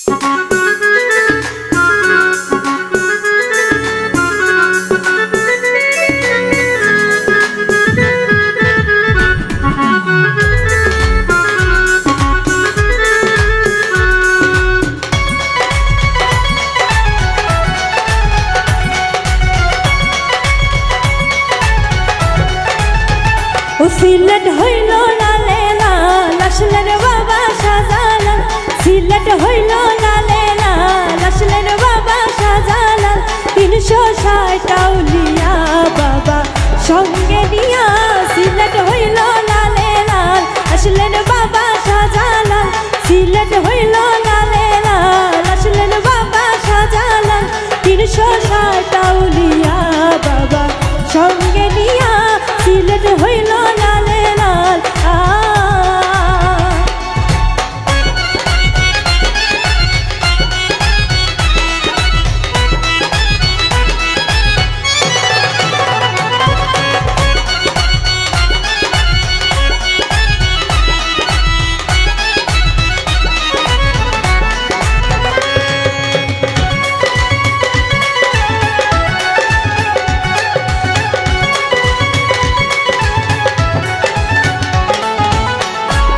সিলেট হইল লালে লাল আসলেন বাবা শাহজালাল, সিলেট হইল লালে লাল আসলেন বাবা শাহজালাল। 360 আউলিয়া বাবা সঙ্গে নিয়া, সিলেট হইল লালে লাল আসলেন বাবা শাহজালাল, সিলেট হইল লালে লাল আসলেন বাবা শাহজালাল। 360 আউলিয়া বাবা সঙ্গে নিয়া, সিলেট হইল লালে লাল।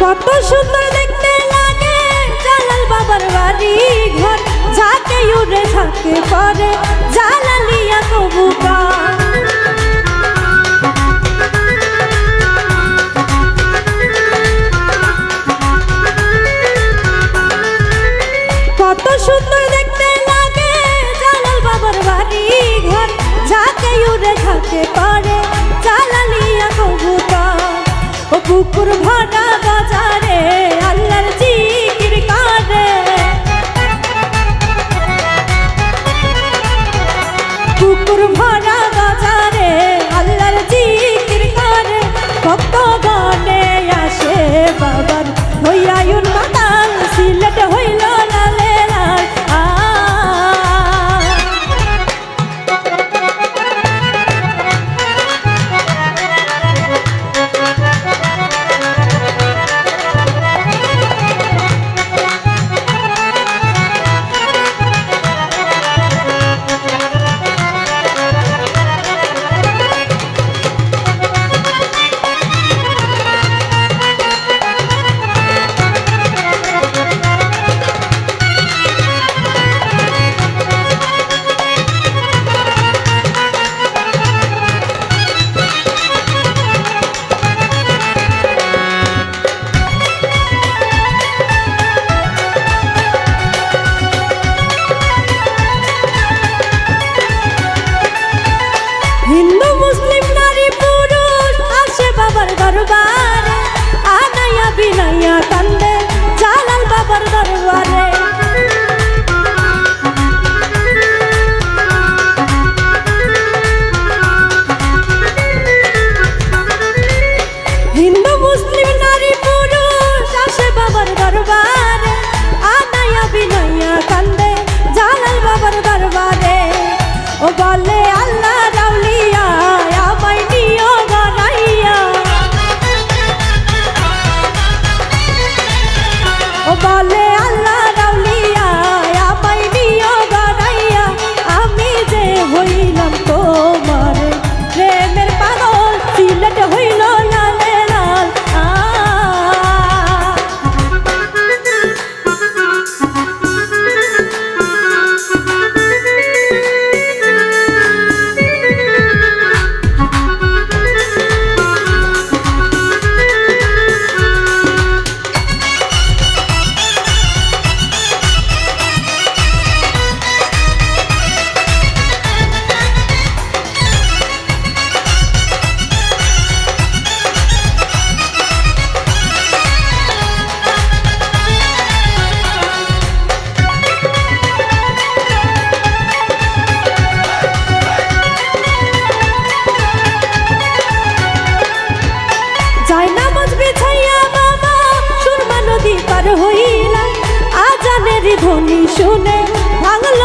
কত সুন্দর দেখতে লাগে জালাল বাবার বাড়ি ঘর, ঝাঁকে উড়ে ঝাঁকে পরে জালালিয়া কবুতর। কত সুন্দর দেখতে লাগে জালাল বাবার বাড়ি ঘর, ঝাঁকে উড়ে ঝাঁকে পরে জালালিয়া কবুতর। ও পুকুর ভরা বাজারে আল্লাহর জিকির করে, পুকুর ভরা বাজারে আল্লাহর জিকির করে। ভক্তগণে আসে বাবার হইয়ায়ুন মাতাল, সিলেট হইল লালে লাল। হিন্দু মুসলিম নারী পুরুষ আসে বাবার দরবারে, আনাইয়া বিনাইয়া কান্দে জালাল বাবার দরবারে। হিন্দু মুসলিম নারী পুরুষ আসে বাবার দরবারে, আনাইয়া বিনাইয়া কান্দে জালাল বাবার দরবারে। ও বলে আল্লাহ রাউলিয়া আমায় নিও বানাইয়া, ও বলে আল্লাহ রাউলিয়া আমায় নিও বানাইয়া। আমি যে হইলাম তোমার প্রেমের পাগল, সিলেট হইল লালে লাল। পার হইলাম, আজানের ধ্বনি শুনে ভাঙল